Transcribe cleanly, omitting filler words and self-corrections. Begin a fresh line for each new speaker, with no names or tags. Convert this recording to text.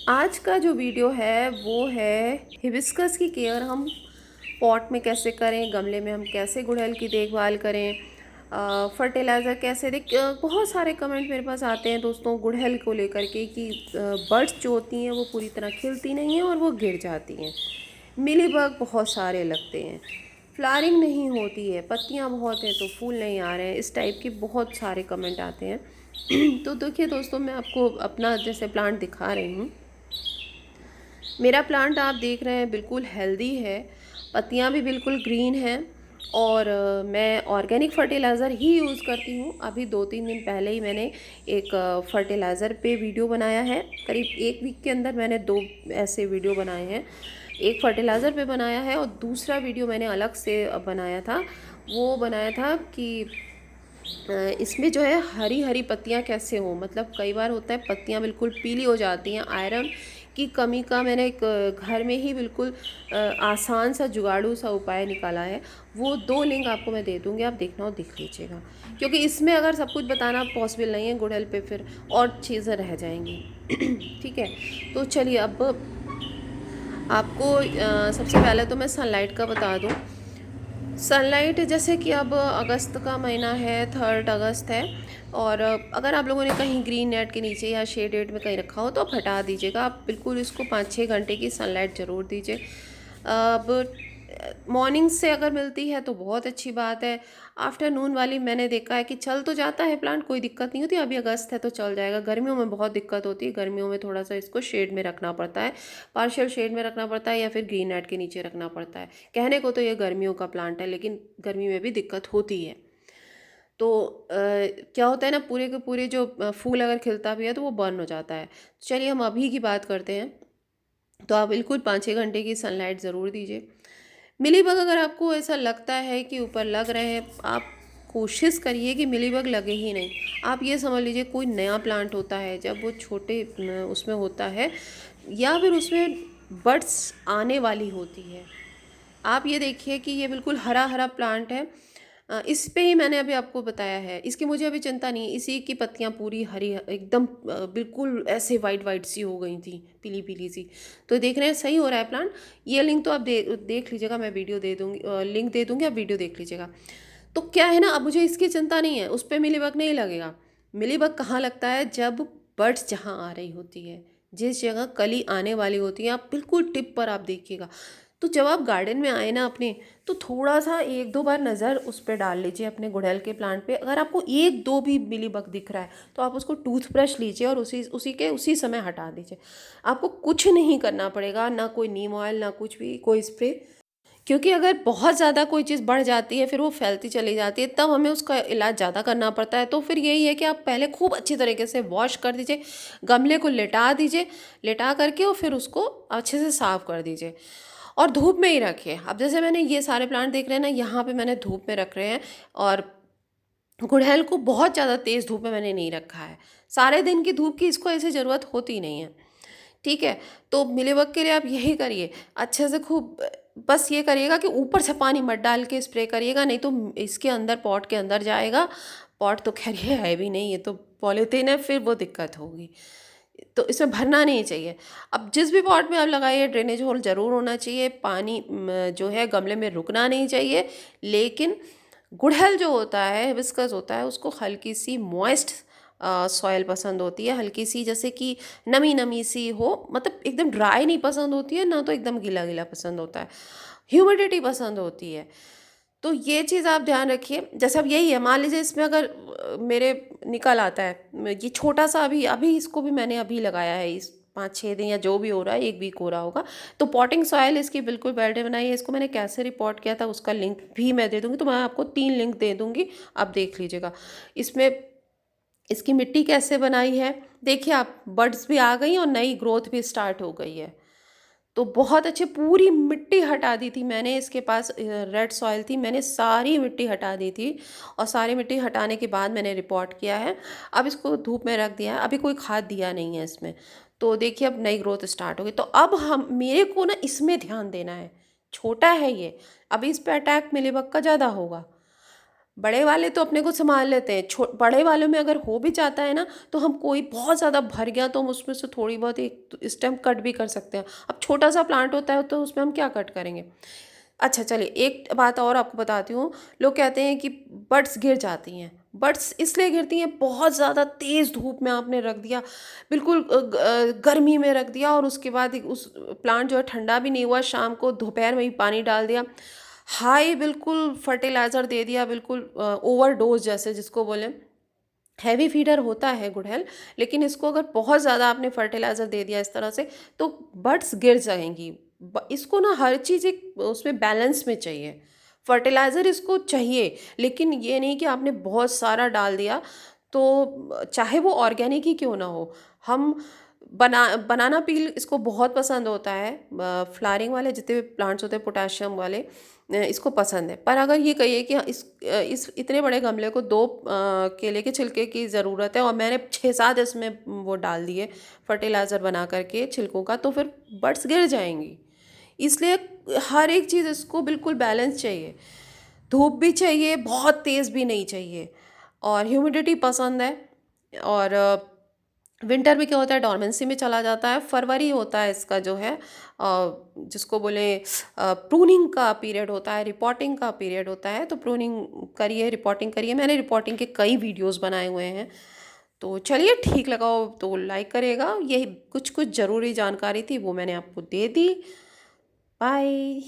आज का जो वीडियो है वो है हिबिस्कस की केयर हम पॉट में कैसे करें, गमले में हम कैसे गुड़हल की देखभाल करें, फर्टिलाइज़र कैसे बहुत सारे कमेंट मेरे पास आते हैं दोस्तों गुड़हल को लेकर के कि बर्ड्स जो होती हैं वो पूरी तरह खिलती नहीं हैं और वो गिर जाती हैं। मिलीबग बहुत सारे लगते हैं, फ्लावरिंग नहीं होती है, पत्तियां बहुत हैं तो फूल नहीं आ रहे हैं, इस टाइप के बहुत सारे कमेंट आते हैं। तो देखिए दोस्तों, मैं आपको अपना जैसे प्लांट दिखा रही हूँ। मेरा प्लांट आप देख रहे हैं बिल्कुल हेल्दी है, पत्तियां भी बिल्कुल ग्रीन हैं और मैं ऑर्गेनिक फर्टिलाइज़र ही यूज़ करती हूँ। अभी 2-3 दिन पहले ही मैंने एक फर्टिलाइज़र पे वीडियो बनाया है। करीब 1 वीक के अंदर मैंने 2 ऐसे वीडियो बनाए हैं। एक फर्टिलाइज़र पे बनाया है और दूसरा वीडियो मैंने अलग से बनाया था। वो बनाया था कि इसमें जो है हरी हरी पत्तियां कैसे हो, मतलब कई बार होता है पत्तियां बिल्कुल पीली हो जाती हैं। आयरन की कमी का मैंने एक घर में ही बिल्कुल आसान सा जुगाड़ू सा उपाय निकाला है। वो 2 लिंक आपको मैं दे दूँगी, आप देखना और देख लीजिएगा, क्योंकि इसमें अगर सब कुछ बताना पॉसिबल नहीं है गुड़हल पे, फिर और चीज़ें रह जाएंगी। ठीक है, तो चलिए अब आपको सबसे पहले तो मैं सनलाइट का बता दूँ। सनलाइट जैसे कि अब अगस्त का महीना है, 3 अगस्त है, और अगर आप लोगों ने कहीं ग्रीन नेट के नीचे या शेडेड में कहीं रखा हो तो आप हटा दीजिएगा। आप बिल्कुल इसको 5-6 घंटे की सनलाइट ज़रूर दीजिए। अब मॉर्निंग से अगर मिलती है तो बहुत अच्छी बात है। आफ्टरनून वाली मैंने देखा है कि चल तो जाता है प्लांट, कोई दिक्कत नहीं होती। अभी अगस्त है तो चल जाएगा। गर्मियों में बहुत दिक्कत होती है, गर्मियों में थोड़ा सा इसको शेड में रखना पड़ता है, पार्शियल शेड में रखना पड़ता है या फिर ग्रीन नेट के नीचे रखना पड़ता है। कहने को तो ये गर्मियों का प्लांट है, लेकिन गर्मी में भी दिक्कत होती है। तो क्या होता है ना, पूरे के पूरे जो फूल अगर खिलता भी है तो वो बर्न हो जाता है। चलिए हम अभी की बात करते हैं। तो आप बिल्कुल 5-6 घंटे की सनलाइट ज़रूर दीजिए। मिलीबग अगर आपको ऐसा लगता है कि ऊपर लग रहे हैं, आप कोशिश करिए कि मिलीबग लगे ही नहीं। आप ये समझ लीजिए कोई नया प्लांट होता है, जब वो छोटे उसमें होता है या फिर उसमें बड्स आने वाली होती है। आप ये देखिए कि ये बिल्कुल हरा हरा प्लांट है। इस पे ही मैंने अभी आपको बताया है, इसकी मुझे अभी चिंता नहीं है। इसी की पत्तियां पूरी हरी एकदम बिल्कुल ऐसे वाइट वाइट सी हो गई थी, पीली पीली सी। तो देख रहे हैं सही हो रहा है प्लांट। ये लिंक तो आप देख लीजिएगा, मैं वीडियो दे दूँगी, लिंक दे दूँगी, आप वीडियो देख लीजिएगा। तो क्या है ना, अब मुझे इसकी चिंता नहीं है, उस पर मिलीबग नहीं लगेगा। मिलीबग कहाँ लगता है, जब बर्ड्स जहाँ आ रही होती है, जिस जगह कली आने वाली होती है, आप बिल्कुल टिप पर आप देखिएगा। तो जब आप गार्डन में आए ना अपने, तो थोड़ा सा 1-2 बार नज़र उस पर डाल लीजिए अपने गुड़हल के प्लांट पे। अगर आपको 1-2 भी मिलीबग दिख रहा है तो आप उसको टूथब्रश लीजिए और उसी समय हटा दीजिए। आपको कुछ नहीं करना पड़ेगा, ना कोई नीम ऑयल, ना कुछ भी, कोई स्प्रे। क्योंकि अगर बहुत ज़्यादा कोई चीज़ बढ़ जाती है, फिर वो फैलती चली जाती है, तब हमें उसका इलाज ज़्यादा करना पड़ता है। तो फिर यही है कि आप पहले खूब अच्छी तरीके से वॉश कर दीजिए, गमले को लेटा दीजिए, लेटा करके और फिर उसको अच्छे से साफ़ कर दीजिए और धूप में ही रखिए। अब जैसे मैंने ये सारे प्लांट देख रहे हैं ना, यहाँ पे मैंने धूप में रख रहे हैं, और गुड़हल को बहुत ज़्यादा तेज़ धूप में मैंने नहीं रखा है। सारे दिन की धूप की इसको ऐसे ज़रूरत होती नहीं है। ठीक है, तो मिलीबग के लिए आप यही करिए, अच्छे से खूब, बस ये करिएगा कि ऊपर से पानी मत डाल के स्प्रे करिएगा, नहीं तो इसके अंदर, पॉट के अंदर जाएगा। पॉट तो खैर ये है भी नहीं, ये तो पॉलीथीन है, फिर वो दिक्कत होगी। तो इसमें भरना नहीं चाहिए। अब जिस भी पॉट में आप लगाइए, ड्रेनेज होल ज़रूर होना चाहिए, पानी जो है गमले में रुकना नहीं चाहिए। लेकिन गुड़हल जो होता है, हिबिस्कस होता है, उसको हल्की सी मॉइस्ट सॉइल पसंद होती है, हल्की सी जैसे कि नमी नमी सी हो, मतलब एकदम ड्राई नहीं पसंद होती है, ना तो एकदम गीला गीला पसंद होता है, ह्यूमिडिटी पसंद होती है। तो ये चीज़ आप ध्यान रखिए। जैसे अब यही है, मान लीजिए इसमें अगर मेरे निकल आता है, ये छोटा सा, अभी अभी इसको भी मैंने अभी लगाया है, इस 5-6 दिन या जो भी हो रहा है, 1 वीक हो रहा होगा। तो पॉटिंग सॉइल इसकी बिल्कुल बेल्टे बनाई है। इसको मैंने कैसे रिपोर्ट किया था उसका लिंक भी मैं दे दूँगी, तो मैं आपको 3 लिंक दे दूँगी, आप देख लीजिएगा। इसमें इसकी मिट्टी कैसे बनाई है, देखिए आप, बड्स भी आ गई और नई ग्रोथ भी स्टार्ट हो गई है। तो बहुत अच्छे, पूरी मिट्टी हटा दी थी मैंने। इसके पास रेड सॉइल थी, मैंने सारी मिट्टी हटा दी थी, और सारी मिट्टी हटाने के बाद मैंने रिपोर्ट किया है। अब इसको धूप में रख दिया है, अभी कोई खाद दिया नहीं है इसमें। तो देखिए अब नई ग्रोथ स्टार्ट हो गई। तो अब हम, मेरे को ना इसमें ध्यान देना है, छोटा है ये, अभी इस पे अटैक मिलीबग का ज़्यादा होगा। बड़े वाले तो अपने को संभाल लेते हैं, बड़े वालों में अगर हो भी जाता है ना, तो हम कोई बहुत ज़्यादा भर गया तो हम उसमें से थोड़ी बहुत एक स्टेम कट भी कर सकते हैं। अब छोटा सा प्लांट होता है तो उसमें हम क्या कट करेंगे। अच्छा चलिए, एक बात और आपको बताती हूँ। लोग कहते हैं कि बड्स गिर जाती हैं। बड्स इसलिए गिरती हैं, बहुत ज़्यादा तेज़ धूप में आपने रख दिया, बिल्कुल गर्मी में रख दिया, और उसके बाद उस प्लांट जो है ठंडा भी नहीं हुआ, शाम को दोपहर में ही पानी डाल दिया, हाई बिल्कुल फर्टिलाइज़र दे दिया, बिल्कुल ओवरडोज जैसे जिसको बोलें। हैवी फीडर होता है गुड़हल, लेकिन इसको अगर बहुत ज़्यादा आपने फर्टिलाइज़र दे दिया इस तरह से, तो बड्स गिर जाएंगी। इसको ना हर चीज़ एक उसमें बैलेंस में चाहिए। फर्टिलाइज़र इसको चाहिए, लेकिन ये नहीं कि आपने बहुत सारा डाल दिया, तो चाहे वो ऑर्गेनिक ही क्यों ना हो। हम बनाना पील इसको बहुत पसंद होता है, फ्लावरिंग वाले जितने भी प्लांट्स होते हैं पोटाशियम वाले, इसको पसंद है। पर अगर ये कहिए कि इस इतने बड़े गमले को दो केले के छिलके की ज़रूरत है और मैंने 6-7 इसमें वो डाल दिए फर्टिलाइज़र बना करके छिलकों का, तो फिर बड्स गिर जाएंगी। इसलिए हर एक चीज़ इसको बिल्कुल बैलेंस चाहिए। धूप भी चाहिए, बहुत तेज़ भी नहीं चाहिए, और ह्यूमिडिटी पसंद है। और विंटर में क्या होता है, डॉर्मेंसी में चला जाता है। फरवरी होता है इसका जो है जिसको बोले प्रूनिंग का पीरियड होता है, रिपोर्टिंग का पीरियड होता है। तो प्रूनिंग करिए, रिपोर्टिंग करिए। मैंने रिपोर्टिंग के कई वीडियोस बनाए हुए हैं। तो चलिए, ठीक लगा हो तो लाइक करिएगा। यही कुछ कुछ ज़रूरी जानकारी थी वो मैंने आपको दे दी। बाय।